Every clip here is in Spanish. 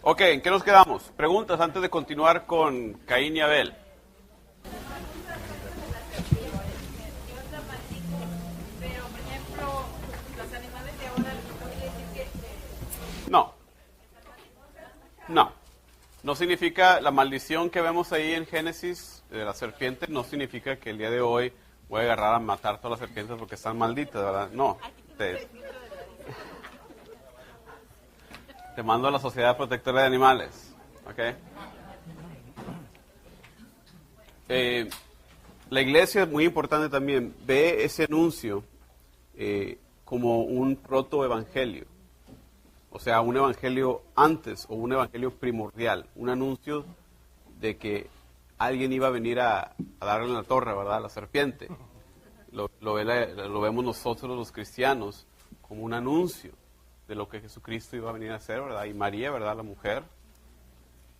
Ok, ¿en qué nos quedamos? Preguntas antes de continuar con Caín y Abel. No, no significa la maldición que vemos ahí en Génesis de la serpiente, no significa que el día de hoy voy a agarrar a matar todas las serpientes porque están malditas, ¿verdad? No, te mando a la Sociedad Protectora de Animales, ¿ok? La iglesia es muy importante también, ve ese anuncio como un protoevangelio. O sea, un evangelio antes o un evangelio primordial, un anuncio de que alguien iba a venir a darle en la torre, ¿verdad? A la serpiente. Lo vemos nosotros los cristianos como un anuncio de lo que Jesucristo iba a venir a hacer, ¿verdad? Y María, ¿verdad? La mujer,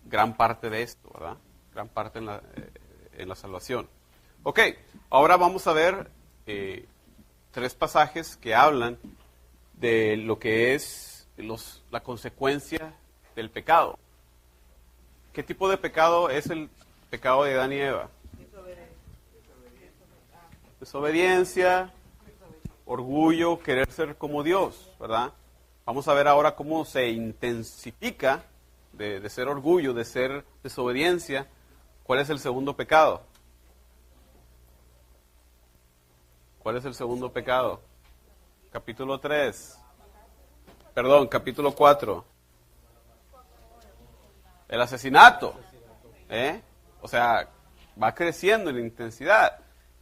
gran parte de esto, ¿verdad? Gran parte en la salvación. Ok, ahora vamos a ver 3 pasajes que hablan de lo que es la consecuencia del pecado. ¿Qué tipo de pecado es el pecado de Adán y Eva? Desobediencia, orgullo, querer ser como Dios, ¿verdad? Vamos a ver ahora cómo se intensifica de ser orgullo, de ser desobediencia. ¿Cuál es el segundo pecado? ¿Cuál es el segundo pecado? Capítulo 4. El asesinato. O sea, va creciendo en intensidad.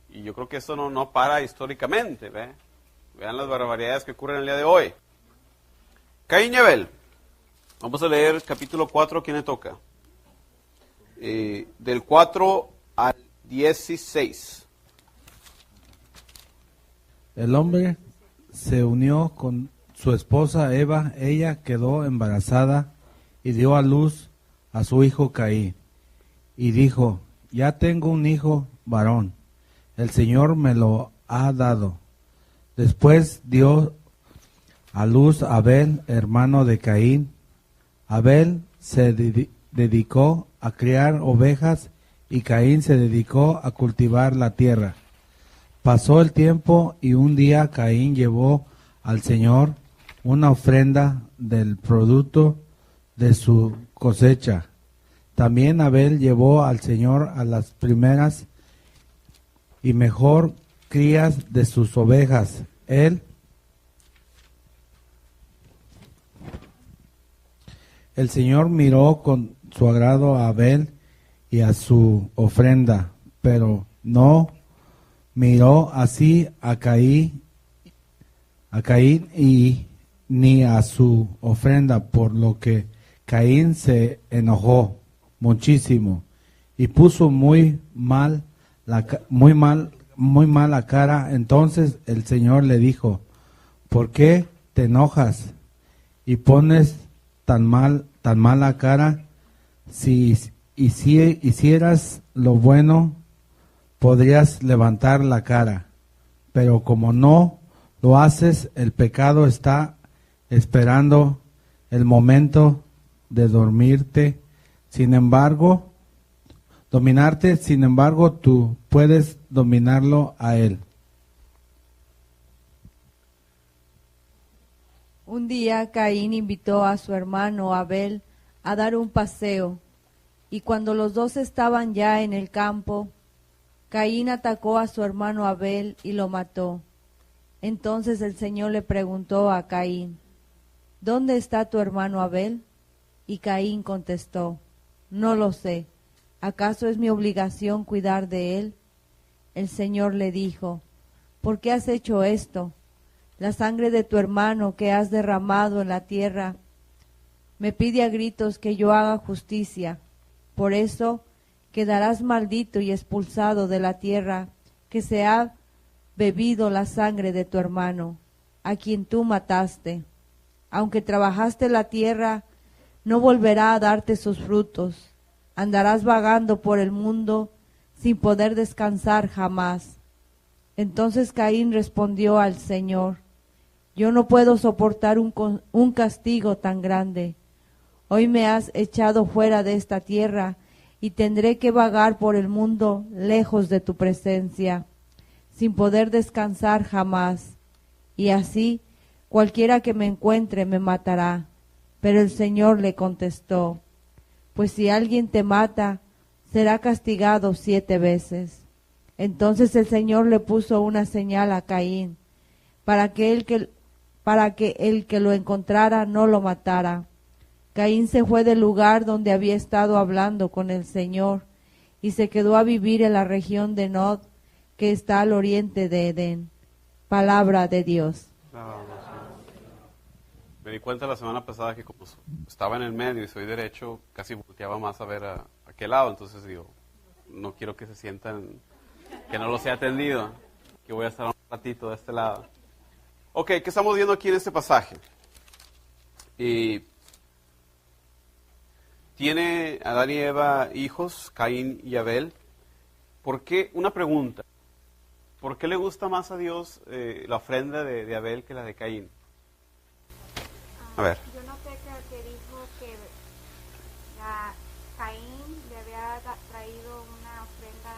Y yo creo que eso no para históricamente. Vean las barbaridades que ocurren el día de hoy. Caín y Abel. Vamos a leer capítulo 4. ¿Quién le toca? Del 4 al 16. El hombre se unió con su esposa Eva, ella quedó embarazada y dio a luz a su hijo Caín. Y dijo, ya tengo un hijo varón, el Señor me lo ha dado. Después dio a luz a Abel, hermano de Caín. Abel se dedicó a criar ovejas y Caín se dedicó a cultivar la tierra. Pasó el tiempo y un día Caín llevó al Señor una ofrenda del producto de su cosecha. También Abel llevó al Señor a las primeras y mejor crías de sus ovejas. El Señor miró con su agrado a Abel y a su ofrenda, pero no miró así a Caín y ni a su ofrenda, por lo que Caín se enojó muchísimo y puso muy mal la cara. Entonces el Señor le dijo, ¿por qué te enojas y pones tan mala cara? Si hicieras lo bueno, podrías levantar la cara, pero como no lo haces, el pecado está esperando el momento de dominarte. Sin embargo, tú puedes dominarlo a él. Un día Caín invitó a su hermano Abel a dar un paseo, y cuando los dos estaban ya en el campo, Caín atacó a su hermano Abel y lo mató. Entonces el Señor le preguntó a Caín, ¿dónde está tu hermano Abel? Y Caín contestó, no lo sé. ¿Acaso es mi obligación cuidar de él? El Señor le dijo, ¿por qué has hecho esto? La sangre de tu hermano que has derramado en la tierra me pide a gritos que yo haga justicia. Por eso quedarás maldito y expulsado de la tierra, que se ha bebido la sangre de tu hermano, a quien tú mataste. Aunque trabajaste la tierra, no volverá a darte sus frutos. Andarás vagando por el mundo sin poder descansar jamás. Entonces Caín respondió al Señor, yo no puedo soportar un castigo tan grande. Hoy me has echado fuera de esta tierra, y tendré que vagar por el mundo lejos de tu presencia, sin poder descansar jamás. Y así, cualquiera que me encuentre me matará. Pero el Señor le contestó: pues si alguien te mata, será castigado 7 veces. Entonces el Señor le puso una señal a Caín, para que el que lo encontrara no lo matara. Caín se fue del lugar donde había estado hablando con el Señor, y se quedó a vivir en la región de Nod, que está al oriente de Edén. Palabra de Dios. Me di cuenta la semana pasada que como estaba en el medio y soy derecho, casi volteaba más a ver a aquel lado. Entonces digo, no quiero que se sientan que no los he atendido, que voy a estar un ratito de este lado. Ok, ¿qué estamos viendo aquí en este pasaje? Y tiene Adán y Eva hijos, Caín y Abel. ¿Por qué? Una pregunta. ¿Por qué le gusta más a Dios la ofrenda de Abel que la de Caín? A ver. Yo noté que dijo que Caín le había traído una ofrenda,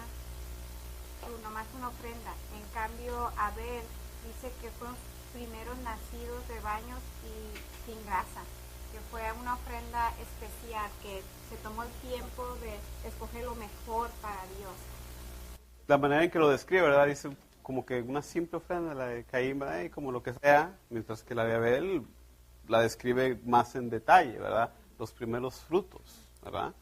nomás una ofrenda. En cambio, Abel dice que fueron primeros nacidos de baños y sin grasa, que fue una ofrenda especial, que se tomó el tiempo de escoger lo mejor para Dios. La manera en que lo describe, ¿verdad? Dice como que una simple ofrenda, la de Caín, ¿verdad? Y como lo que sea, mientras que la de Abel la describe más en detalle, ¿verdad? Los primeros frutos, ¿verdad?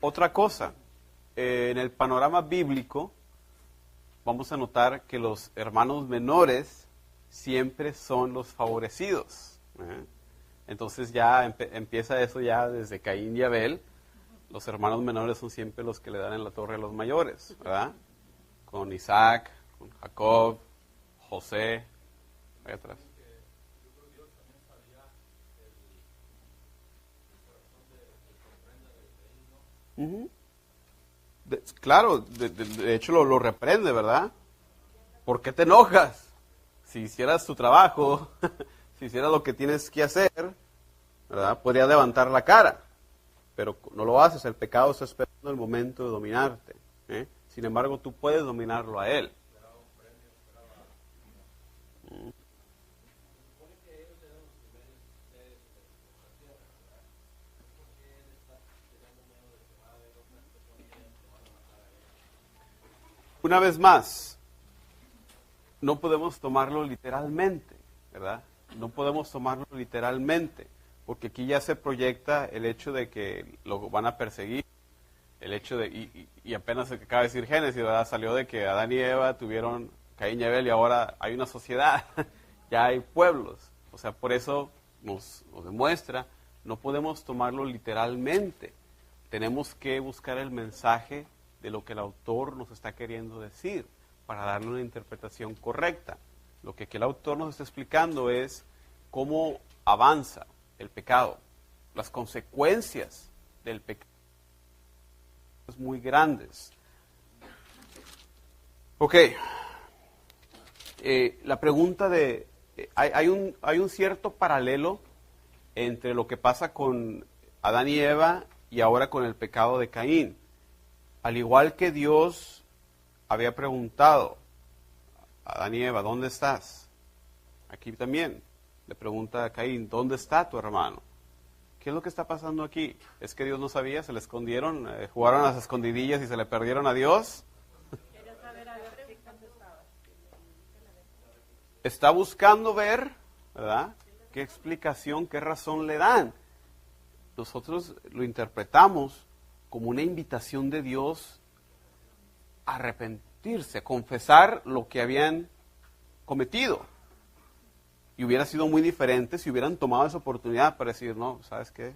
Otra cosa, en el panorama bíblico vamos a notar que los hermanos menores siempre son los favorecidos, ¿eh? Entonces ya empieza eso ya desde Caín y Abel. Los hermanos menores son siempre los que le dan en la torre a los mayores, ¿verdad? Con Isaac, con Jacob, José, ahí atrás. Claro, de hecho lo reprende, ¿verdad? ¿Por qué te enojas? Si hicieras tu trabajo, si hicieras lo que tienes que hacer, ¿verdad? Podrías levantar la cara, pero no lo haces. El pecado está esperando el momento de dominarte, ¿eh? Sin embargo, tú puedes dominarlo a él. Una vez más, no podemos tomarlo literalmente, ¿verdad? No podemos tomarlo literalmente, porque aquí ya se proyecta el hecho de que lo van a perseguir, el hecho de, y apenas se acaba de decir Génesis, ¿verdad? Salió de que Adán y Eva tuvieron Caín y Abel y ahora hay una sociedad, ya hay pueblos. O sea, por eso nos demuestra, no podemos tomarlo literalmente. Tenemos que buscar el mensaje de lo que el autor nos está queriendo decir para darle una interpretación correcta. Lo que aquí el autor nos está explicando es cómo avanza el pecado, las consecuencias del pecado muy grandes. Ok, la pregunta de, hay un cierto paralelo entre lo que pasa con Adán y Eva y ahora con el pecado de Caín. Al igual que Dios había preguntado a Adán y Eva, ¿dónde estás? Aquí también le pregunta a Caín, ¿dónde está tu hermano? ¿Qué es lo que está pasando aquí? ¿Es que Dios no sabía? ¿Se le escondieron? ¿Jugaron a las escondidillas y se le perdieron a Dios? Está buscando ver, ¿verdad? ¿Qué explicación, qué razón le dan? Nosotros lo interpretamos como una invitación de Dios a arrepentirse, a confesar lo que habían cometido. Y hubiera sido muy diferente si hubieran tomado esa oportunidad para decir, no, ¿sabes qué?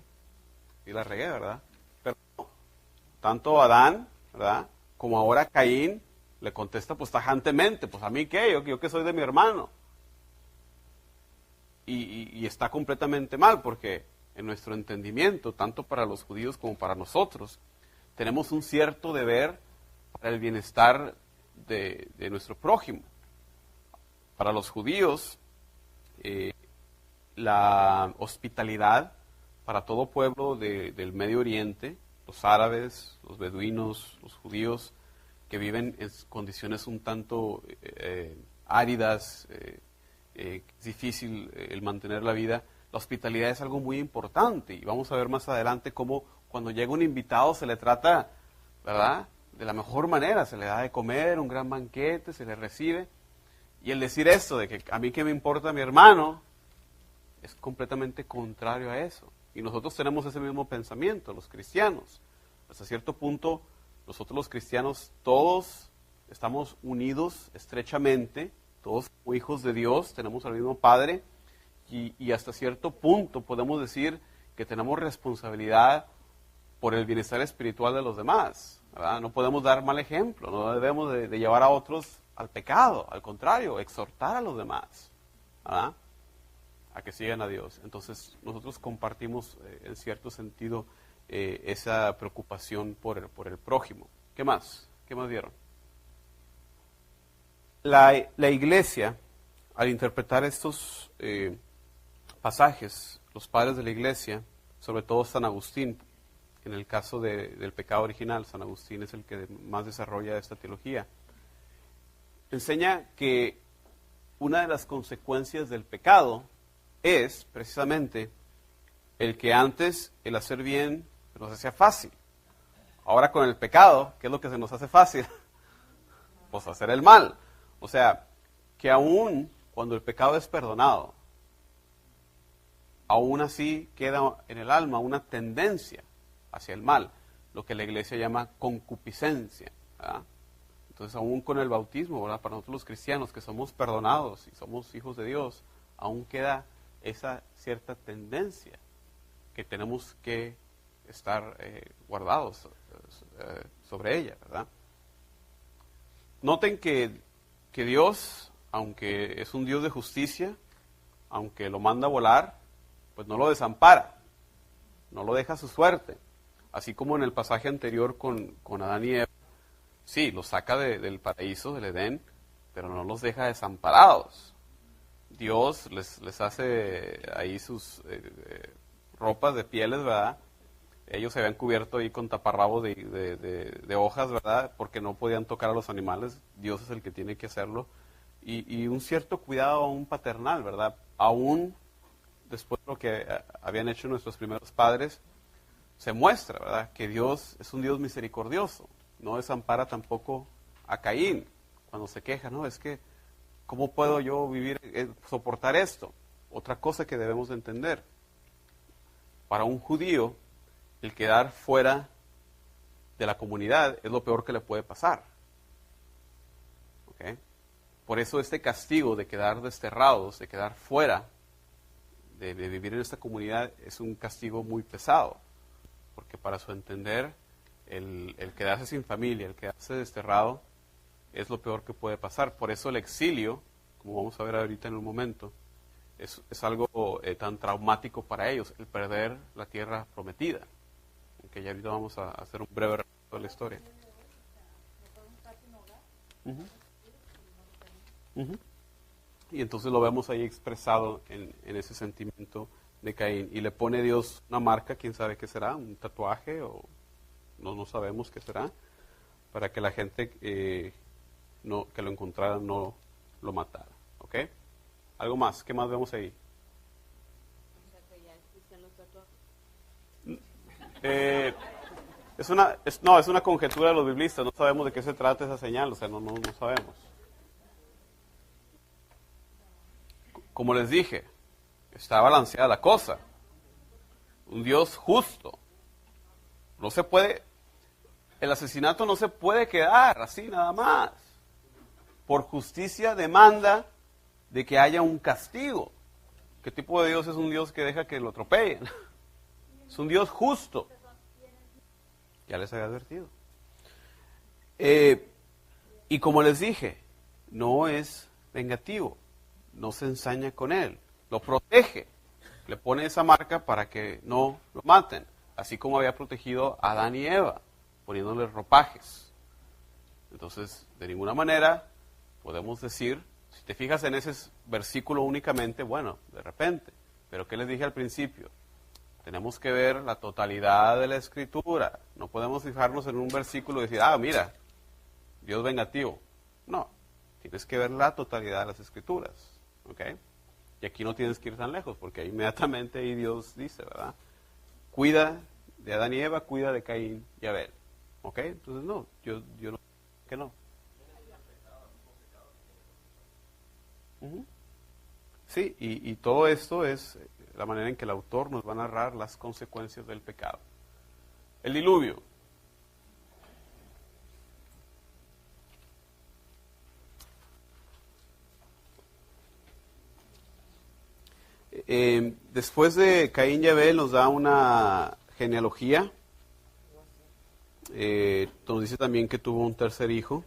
Y la regué, ¿verdad? Pero no. Tanto Adán, ¿verdad? Como ahora Caín le contesta pues tajantemente, pues a mí qué, yo que soy de mi hermano. Y está completamente mal porque en nuestro entendimiento, tanto para los judíos como para nosotros, tenemos un cierto deber para el bienestar de nuestro prójimo. Para los judíos, la hospitalidad para todo pueblo del Medio Oriente, los árabes, los beduinos, los judíos, que viven en condiciones un tanto áridas, es difícil el mantener la vida, la hospitalidad es algo muy importante. Y vamos a ver más adelante cómo cuando llega un invitado se le trata, ¿verdad?, de la mejor manera, se le da de comer, un gran banquete, se le recibe. Y el decir esto, de que a mí qué me importa mi hermano, es completamente contrario a eso. Y nosotros tenemos ese mismo pensamiento, los cristianos. Hasta cierto punto, nosotros los cristianos, todos estamos unidos estrechamente, todos como hijos de Dios, tenemos al mismo Padre, y hasta cierto punto podemos decir que tenemos responsabilidad por el bienestar espiritual de los demás, ¿verdad? No podemos dar mal ejemplo, no debemos de llevar a otros al pecado, al contrario, exhortar a los demás, ¿verdad?, a que sigan a Dios. Entonces nosotros compartimos en cierto sentido esa preocupación por el prójimo. ¿Qué más? ¿Qué más vieron? La iglesia, al interpretar estos pasajes, los padres de la iglesia, sobre todo San Agustín, en el caso del pecado original, San Agustín es el que más desarrolla esta teología, enseña que una de las consecuencias del pecado es precisamente el que antes el hacer bien se nos hacía fácil. Ahora con el pecado, ¿qué es lo que se nos hace fácil? Pues hacer el mal. O sea, que aún cuando el pecado es perdonado, aún así queda en el alma una tendencia hacia el mal, lo que la iglesia llama concupiscencia, ¿verdad? Entonces, aún con el bautismo, ¿verdad?, para nosotros los cristianos que somos perdonados y somos hijos de Dios, aún queda esa cierta tendencia que tenemos que estar guardados sobre ella, ¿verdad? Noten que Dios, aunque es un Dios de justicia, aunque lo manda a volar, pues no lo desampara, no lo deja a su suerte. Así como en el pasaje anterior con Adán y Eva, sí, los saca del paraíso, del Edén, pero no los deja desamparados. Dios les hace ahí sus ropas de pieles, ¿verdad? Ellos se habían cubierto ahí con taparrabos de hojas, ¿verdad? Porque no podían tocar a los animales. Dios es el que tiene que hacerlo. Y un cierto cuidado aún paternal, ¿verdad? Aún después de lo que habían hecho nuestros primeros padres, se muestra, ¿verdad?, que Dios es un Dios misericordioso. No desampara tampoco a Caín cuando se queja, ¿no? Es que, ¿cómo puedo yo vivir, soportar esto? Otra cosa que debemos de entender. Para un judío, el quedar fuera de la comunidad es lo peor que le puede pasar. ¿Okay? Por eso este castigo de quedar desterrados, de quedar fuera, de vivir en esta comunidad, es un castigo muy pesado. Porque para su entender, el quedarse sin familia, el quedarse desterrado, es lo peor que puede pasar. Por eso el exilio, como vamos a ver ahorita en un momento, es algo tan traumático para ellos, el perder la tierra prometida. Que ya ahorita vamos a hacer un breve repaso de la historia. Y entonces lo vemos ahí expresado en ese sentimiento de Caín. Y le pone Dios una marca, quién sabe qué será, un tatuaje o no sabemos qué será, para que la gente que lo encontrara no lo matara. ¿Ok? ¿Algo más? ¿Qué más vemos ahí? Es una conjetura de los biblistas, no sabemos de qué se trata esa señal, o sea, no sabemos. Como les dije, está balanceada la cosa. Un Dios justo. No se puede, el asesinato no se puede quedar así nada más. Por justicia demanda de que haya un castigo. ¿Qué tipo de Dios es un Dios que deja que lo atropellen? Es un Dios justo. Ya les había advertido. Y como les dije, no es vengativo. No se ensaña con él. Lo protege. Le pone esa marca para que no lo maten. Así como había protegido a Adán y Eva, poniéndoles ropajes. Entonces, de ninguna manera podemos decir, Si te fijas en ese versículo únicamente, bueno, de repente. Pero ¿qué les dije al principio? Tenemos que ver la totalidad de la Escritura. No podemos fijarnos en un versículo y decir, mira, Dios vengativo. No, tienes que ver la totalidad de las Escrituras. ¿Ok? Y aquí no tienes que ir tan lejos, porque inmediatamente ahí Dios dice, ¿verdad? Cuida de Adán y Eva, cuida de Caín y Abel. ¿Ok? Entonces no, yo no, que no. Sí, y todo esto es la manera en que el autor nos va a narrar las consecuencias del pecado. El diluvio. Después de Caín y Abel nos da una genealogía. Nos dice también que tuvo un tercer hijo.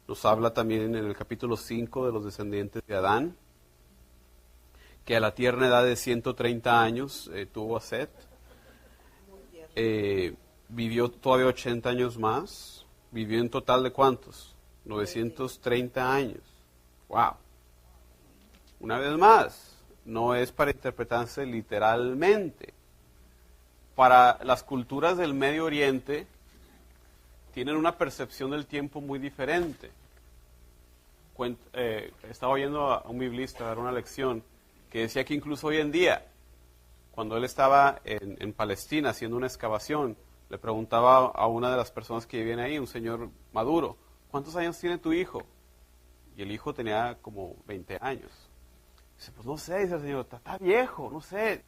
Nos habla también en el capítulo 5 de los descendientes de Adán, que a la tierna edad de 130 años tuvo a Set. Vivió todavía 80 años más. Vivió en total de ¿cuántos? 930 años. ¡Wow! Una vez más, no es para interpretarse literalmente. Para las culturas del Medio Oriente, tienen una percepción del tiempo muy diferente. Estaba oyendo a un biblista dar una lección que decía que incluso hoy en día, cuando él estaba en Palestina haciendo una excavación, le preguntaba a una de las personas que vivían ahí, un señor maduro, ¿cuántos años tiene tu hijo? Y el hijo tenía como 20 años. Dice, pues no sé, dice el señor, está viejo, no sé,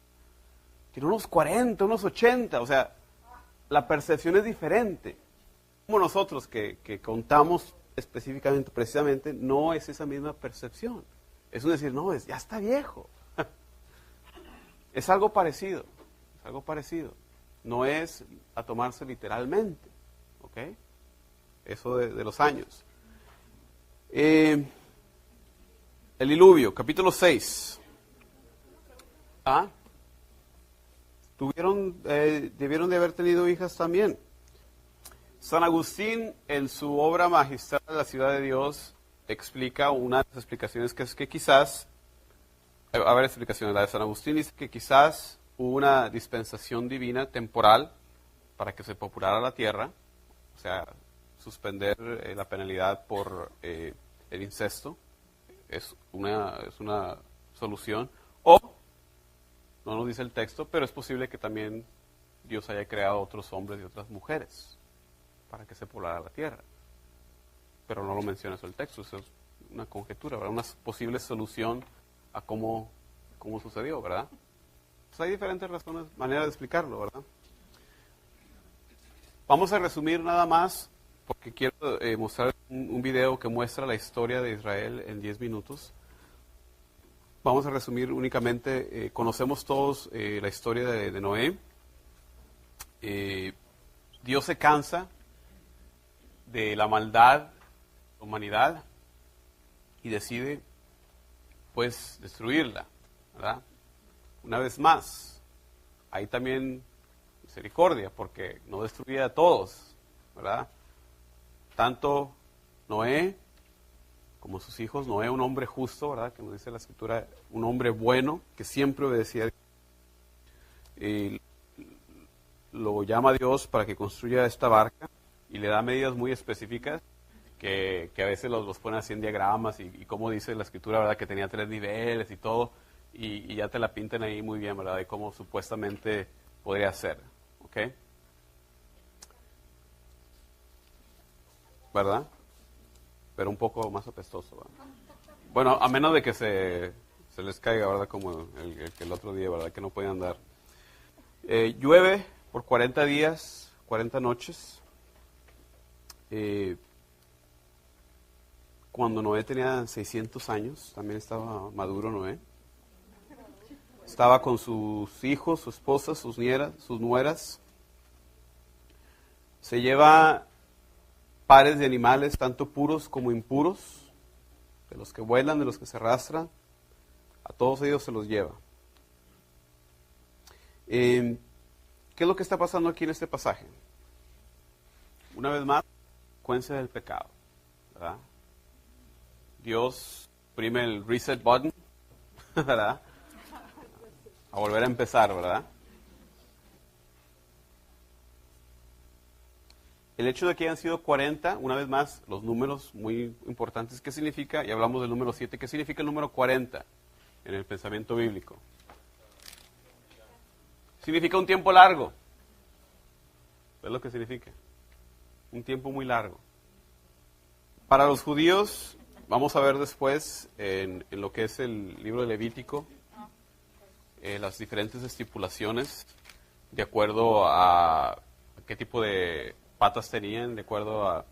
tiene unos 40, unos 80, o sea, la percepción es diferente. Como nosotros que contamos específicamente, precisamente, no es esa misma percepción. Es un decir, no, ya está viejo. Es algo parecido, No es a tomarse literalmente, ¿ok? Eso de los años. El diluvio, capítulo 6. Debieron de haber tenido hijas también. San Agustín, en su obra magistral de la Ciudad de Dios, explica una de las explicaciones que es que quizás, hay varias explicaciones, la de San Agustín dice que quizás hubo una dispensación divina temporal para que se populara la tierra, o sea, suspender la penalidad por el incesto, es una solución, o, no nos dice el texto, pero es posible que también Dios haya creado otros hombres y otras mujeres para que se poblara la tierra. Pero no lo menciona eso el texto, eso es una conjetura, ¿verdad? Una posible solución a cómo sucedió, ¿verdad? Pues hay diferentes razones, maneras de explicarlo, ¿verdad? Vamos a resumir nada más, porque quiero mostrar un video que muestra la historia de Israel en 10 minutos. Vamos a resumir únicamente, conocemos todos la historia de Noé. Dios se cansa de la maldad de la humanidad y decide, pues, destruirla, ¿verdad? Una vez más, hay también misericordia, porque no destruía a todos, ¿verdad? Tanto Noé como sus hijos. Noé, un hombre justo, ¿verdad? Que nos dice la Escritura, un hombre bueno, que siempre obedecía a Dios. Lo llama Dios para que construya esta barca y le da medidas muy específicas que a veces los ponen así en diagramas y como dice la Escritura, ¿verdad? Que tenía 3 niveles y todo, y ya te la pintan ahí muy bien, ¿verdad? De cómo supuestamente podría ser, ¿ok? ¿Verdad? Pero un poco más apestoso, ¿verdad? Bueno, a menos de que se les caiga, ¿verdad? Como el otro día, ¿verdad? Que no podían andar. Llueve por 40 días, 40 noches. Cuando Noé tenía 600 años, también estaba maduro Noé. Estaba con sus hijos, su esposa, sus nueras. Se lleva pares de animales, tanto puros como impuros, de los que vuelan, de los que se arrastran, a todos ellos se los lleva. ¿Qué es lo que está pasando aquí en este pasaje? Una vez más, consecuencia del pecado, ¿verdad? Dios oprime el reset button, ¿verdad? A volver a empezar, ¿verdad? El hecho de que hayan sido 40, una vez más, los números muy importantes, ¿qué significa? Y hablamos del número 7, ¿qué significa el número 40 en el pensamiento bíblico? Significa un tiempo largo. Es lo que significa. Un tiempo muy largo. Para los judíos, vamos a ver después en lo que es el libro de Levítico, las diferentes estipulaciones de acuerdo a qué tipo de patas tenían, de acuerdo a...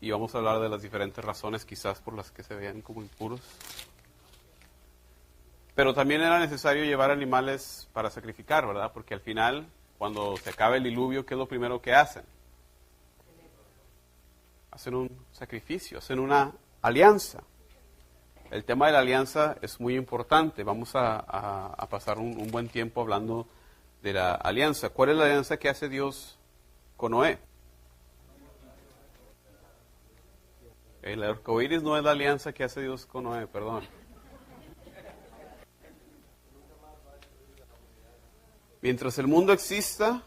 Y vamos a hablar de las diferentes razones quizás por las que se veían como impuros. Pero también era necesario llevar animales para sacrificar, ¿verdad? Porque al final, cuando se acaba el diluvio, ¿qué es lo primero que hacen? Hacen un sacrificio, hacen una alianza. El tema de la alianza es muy importante. Vamos a pasar un buen tiempo hablando de la alianza. ¿Cuál es la alianza que hace Dios con Noé? El arco iris no es la alianza que hace Dios con Noé, perdón. Mientras el mundo exista,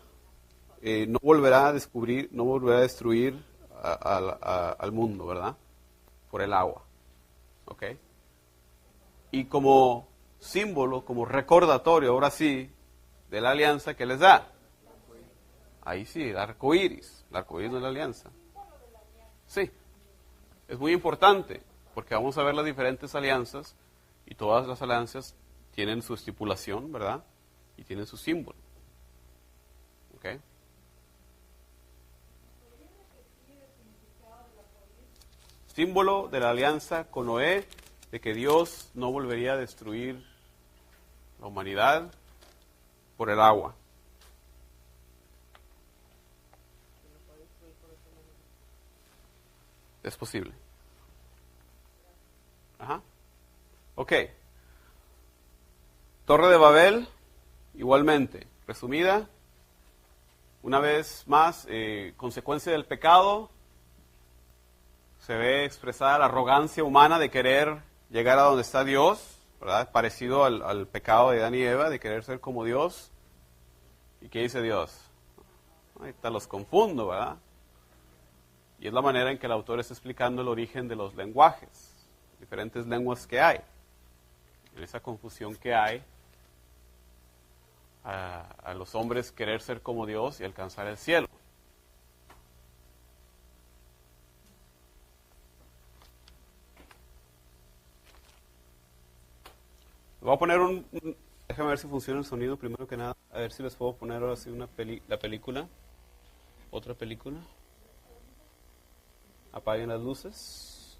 no volverá a descubrir, no volverá a destruir al mundo, ¿verdad? Por el agua. ¿Ok? Y como símbolo, como recordatorio, ahora sí, de la alianza que les da. Ahí sí, el arco iris. El arco iris no es la alianza. Sí. Es muy importante, porque vamos a ver las diferentes alianzas, y todas las alianzas tienen su estipulación, ¿verdad? Y tienen su símbolo. ¿Ok? Símbolo de la alianza con Noé, de que Dios no volvería a destruir la humanidad por el agua. Es posible. Ajá. Ok. Torre de Babel, igualmente, resumida. Una vez más, consecuencia del pecado, se ve expresada la arrogancia humana de querer llegar a donde está Dios, ¿verdad? Parecido al pecado de Adán y Eva, de querer ser como Dios. ¿Y qué dice Dios? Ahorita los confundo, ¿verdad? Y es la manera en que el autor está explicando el origen de los lenguajes, diferentes lenguas que hay. En esa confusión que hay, a los hombres querer ser como Dios y alcanzar el cielo. Voy a poner déjame ver si funciona el sonido primero que nada. A ver si les puedo poner ahora sí la película. Otra película. Apaguen las luces.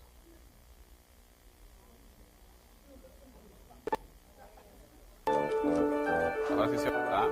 Ahora sí se apaga.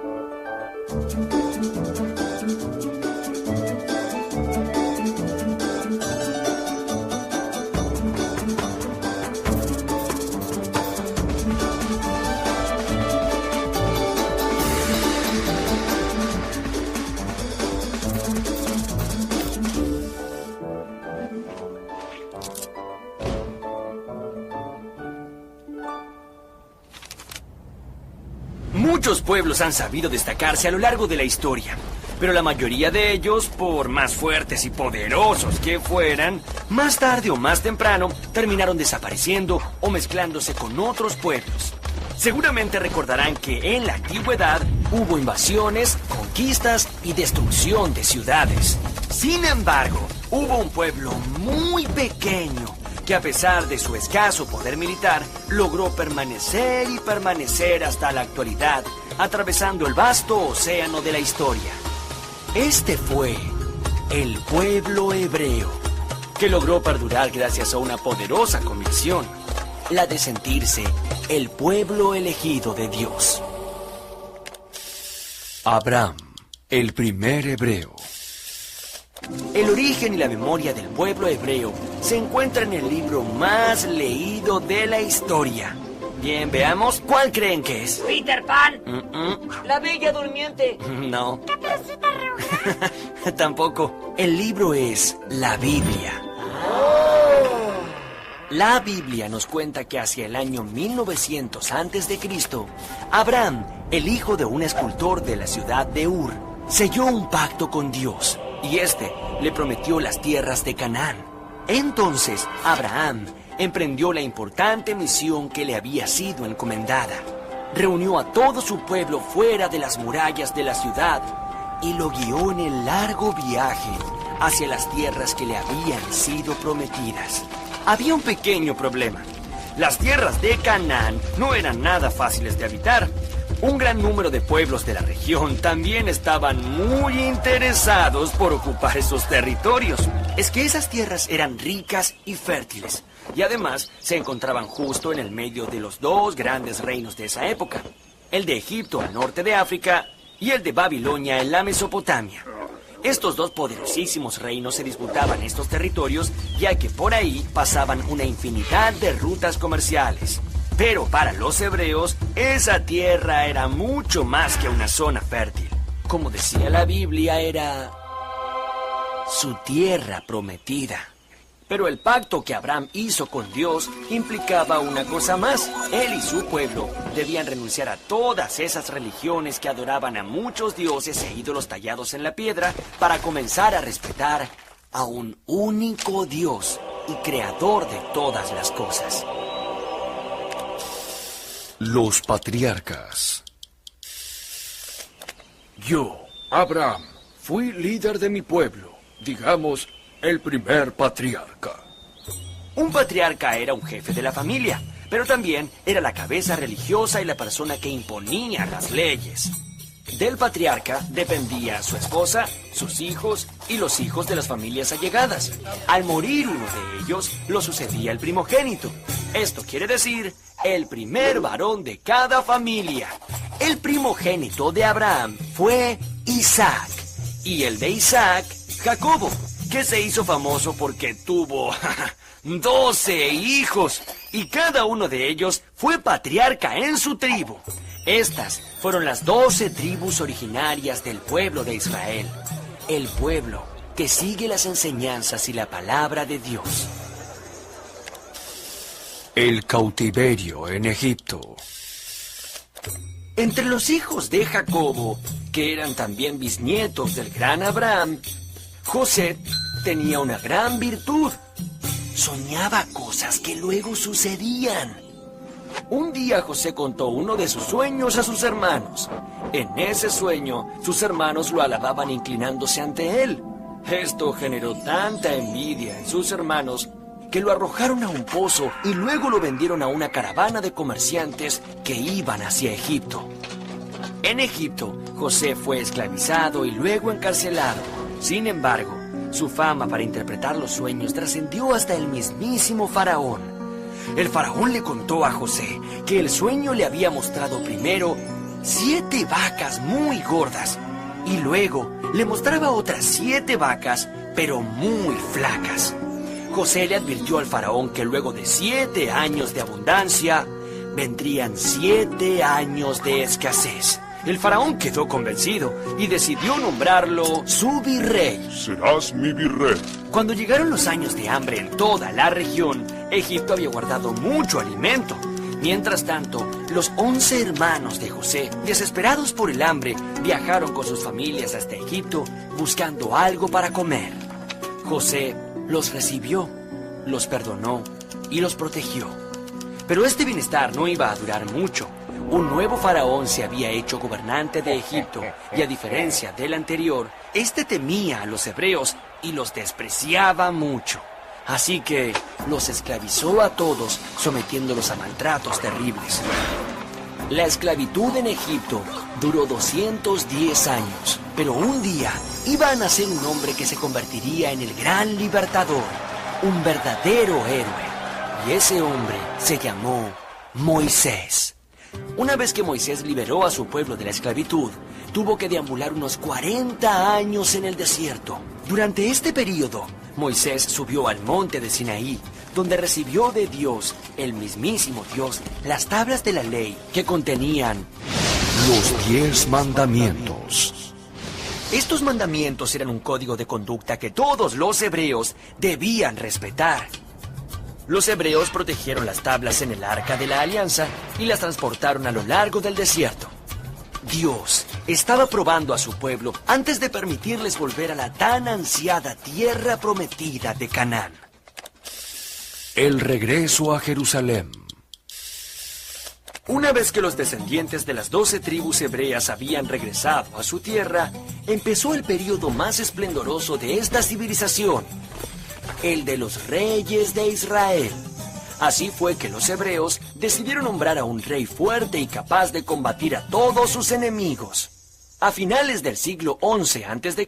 Muchos pueblos han sabido destacarse a lo largo de la historia, pero la mayoría de ellos, por más fuertes y poderosos que fueran, más tarde o más temprano terminaron desapareciendo o mezclándose con otros pueblos. Seguramente recordarán que en la antigüedad hubo invasiones, conquistas y destrucción de ciudades. Sin embargo, hubo un pueblo muy pequeño que a pesar de su escaso poder militar, logró permanecer y permanecer hasta la actualidad, atravesando el vasto océano de la historia. Este fue el pueblo hebreo, que logró perdurar gracias a una poderosa convicción, la de sentirse el pueblo elegido de Dios. Abraham, el primer hebreo. El origen y la memoria del pueblo hebreo se encuentra en el libro más leído de la historia. Bien, veamos, ¿cuál creen que es? Peter Pan. La Bella Durmiente. No. Tampoco. El libro es la Biblia. La Biblia nos cuenta que hacia el año 1900 a.C., Abraham, el hijo de un escultor de la ciudad de Ur, selló un pacto con Dios y este le prometió las tierras de Canaán. Entonces, Abraham emprendió la importante misión que le había sido encomendada. Reunió a todo su pueblo fuera de las murallas de la ciudad y lo guió en el largo viaje hacia las tierras que le habían sido prometidas. Había un pequeño problema. Las tierras de Canaán no eran nada fáciles de habitar. Un gran número de pueblos de la región también estaban muy interesados por ocupar esos territorios. Es que esas tierras eran ricas y fértiles, y además se encontraban justo en el medio de los dos grandes reinos de esa época, el de Egipto al norte de África y el de Babilonia en la Mesopotamia. Estos dos poderosísimos reinos se disputaban estos territorios, ya que por ahí pasaban una infinidad de rutas comerciales. Pero para los hebreos, esa tierra era mucho más que una zona fértil. Como decía la Biblia, era su tierra prometida. Pero el pacto que Abraham hizo con Dios implicaba una cosa más. Él y su pueblo debían renunciar a todas esas religiones que adoraban a muchos dioses e ídolos tallados en la piedra para comenzar a respetar a un único Dios y creador de todas las cosas. Los patriarcas. Yo, Abraham, fui líder de mi pueblo, digamos, el primer patriarca. Un patriarca era un jefe de la familia, pero también era la cabeza religiosa y la persona que imponía las leyes. Del patriarca dependía su esposa, sus hijos y los hijos de las familias allegadas. Al morir uno de ellos, lo sucedía el primogénito. Esto quiere decir el primer varón de cada familia. El primogénito de Abraham fue Isaac, y el de Isaac, Jacobo, que se hizo famoso porque tuvo 12 hijos, y cada uno de ellos fue patriarca en su tribu. Estas fueron las 12 tribus originarias del pueblo de Israel, el pueblo que sigue las enseñanzas y la palabra de Dios. El cautiverio en Egipto. Entre los hijos de Jacobo, que eran también bisnietos del gran Abraham, José tenía una gran virtud. Soñaba cosas que luego sucedían. Un día José contó uno de sus sueños a sus hermanos. En ese sueño, sus hermanos lo alababan inclinándose ante él. Esto generó tanta envidia en sus hermanos que lo arrojaron a un pozo y luego lo vendieron a una caravana de comerciantes que iban hacia Egipto. En Egipto, José fue esclavizado y luego encarcelado. Sin embargo, su fama para interpretar los sueños trascendió hasta el mismísimo faraón. El faraón le contó a José que el sueño le había mostrado primero 7 vacas muy gordas y luego le mostraba otras 7 vacas, pero muy flacas. José le advirtió al faraón que luego de 7 años de abundancia, vendrían 7 años de escasez. El faraón quedó convencido y decidió nombrarlo su virrey. Serás mi virrey. Cuando llegaron los años de hambre en toda la región, Egipto había guardado mucho alimento. Mientras tanto, los 11 hermanos de José, desesperados por el hambre, viajaron con sus familias hasta Egipto buscando algo para comer. José los recibió, los perdonó y los protegió. Pero este bienestar no iba a durar mucho. Un nuevo faraón se había hecho gobernante de Egipto y a diferencia del anterior, este temía a los hebreos y los despreciaba mucho. Así que los esclavizó a todos, sometiéndolos a maltratos terribles. La esclavitud en Egipto duró 210 años, pero un día iba a nacer un hombre que se convertiría en el gran libertador, un verdadero héroe. Y ese hombre se llamó Moisés. Una vez que Moisés liberó a su pueblo de la esclavitud, tuvo que deambular unos 40 años en el desierto. Durante este periodo, Moisés subió al monte de Sinaí, donde recibió de Dios, el mismísimo Dios, las tablas de la ley que contenían los 10 mandamientos. Estos mandamientos eran un código de conducta que todos los hebreos debían respetar. Los hebreos protegieron las tablas en el Arca de la Alianza y las transportaron a lo largo del desierto. Dios estaba probando a su pueblo antes de permitirles volver a la tan ansiada tierra prometida de Canaán. El regreso a Jerusalén. Una vez que los descendientes de las 12 tribus hebreas habían regresado a su tierra, empezó el período más esplendoroso de esta civilización, el de los reyes de Israel. Así fue que los hebreos decidieron nombrar a un rey fuerte y capaz de combatir a todos sus enemigos. A finales del siglo XI a.C.,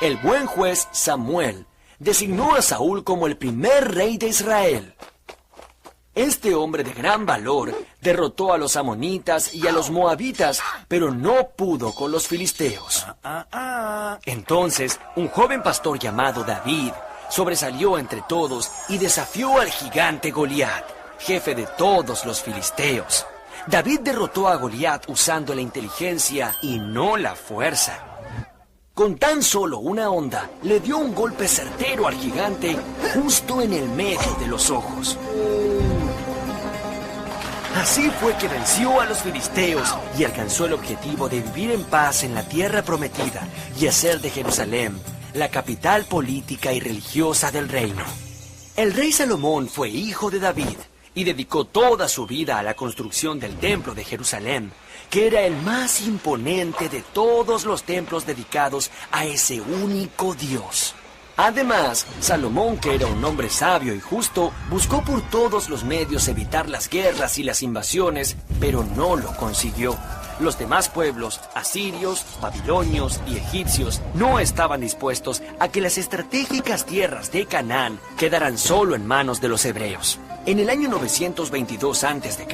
el buen juez Samuel designó a Saúl como el primer rey de Israel. Este hombre de gran valor derrotó a los amonitas y a los moabitas, pero no pudo con los filisteos. Entonces, un joven pastor llamado David sobresalió entre todos y desafió al gigante Goliat, jefe de todos los filisteos. David derrotó a Goliat usando la inteligencia y no la fuerza. Con tan solo una onda, le dio un golpe certero al gigante justo en el medio de los ojos. Así fue que venció a los filisteos y alcanzó el objetivo de vivir en paz en la tierra prometida y hacer de Jerusalén la capital política y religiosa del reino. El rey Salomón fue hijo de David y dedicó toda su vida a la construcción del templo de Jerusalén, que era el más imponente de todos los templos dedicados a ese único Dios. Además, Salomón, que era un hombre sabio y justo, buscó por todos los medios evitar las guerras y las invasiones, pero no lo consiguió. Los demás pueblos, asirios, babilonios y egipcios, no estaban dispuestos a que las estratégicas tierras de Canaán quedaran solo en manos de los hebreos. En el año 922 a.C.,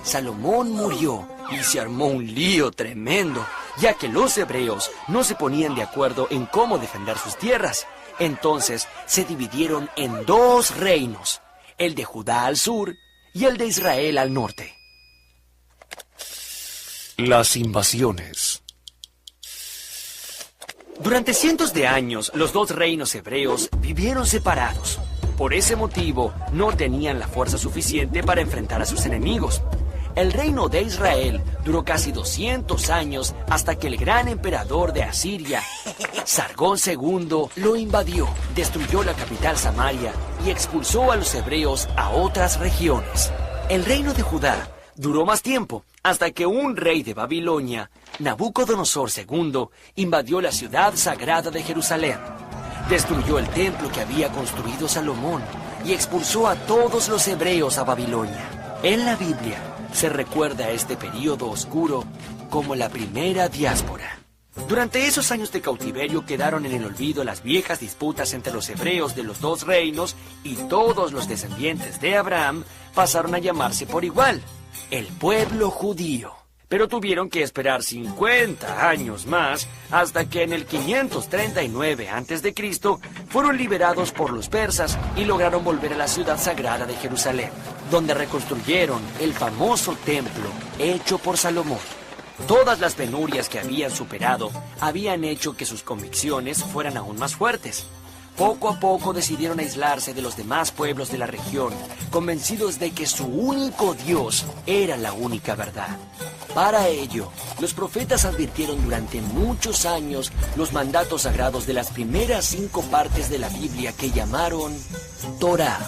Salomón murió y se armó un lío tremendo, ya que los hebreos no se ponían de acuerdo en cómo defender sus tierras. Entonces se dividieron en dos reinos, el de Judá al sur y el de Israel al norte. Las invasiones. Durante cientos de años, los dos reinos hebreos vivieron separados. Por ese motivo, no tenían la fuerza suficiente para enfrentar a sus enemigos. El reino de Israel duró casi 200 años hasta que el gran emperador de Asiria, Sargón II, lo invadió, destruyó la capital Samaria y expulsó a los hebreos a otras regiones. El reino de Judá duró más tiempo, hasta que un rey de Babilonia, Nabucodonosor II, invadió la ciudad sagrada de Jerusalén. Destruyó el templo que había construido Salomón y expulsó a todos los hebreos a Babilonia. En la Biblia se recuerda a este período oscuro como la primera diáspora. Durante esos años de cautiverio quedaron en el olvido las viejas disputas entre los hebreos de los dos reinos y todos los descendientes de Abraham pasaron a llamarse por igual, el pueblo judío. Pero tuvieron que esperar 50 años más hasta que en el 539 a.C. fueron liberados por los persas y lograron volver a la ciudad sagrada de Jerusalén, donde reconstruyeron el famoso templo hecho por Salomón. Todas las penurias que habían superado habían hecho que sus convicciones fueran aún más fuertes. Poco a poco decidieron aislarse de los demás pueblos de la región, convencidos de que su único Dios era la única verdad. Para ello, los profetas advirtieron durante muchos años los mandatos sagrados de las primeras 5 partes de la Biblia que llamaron Torá.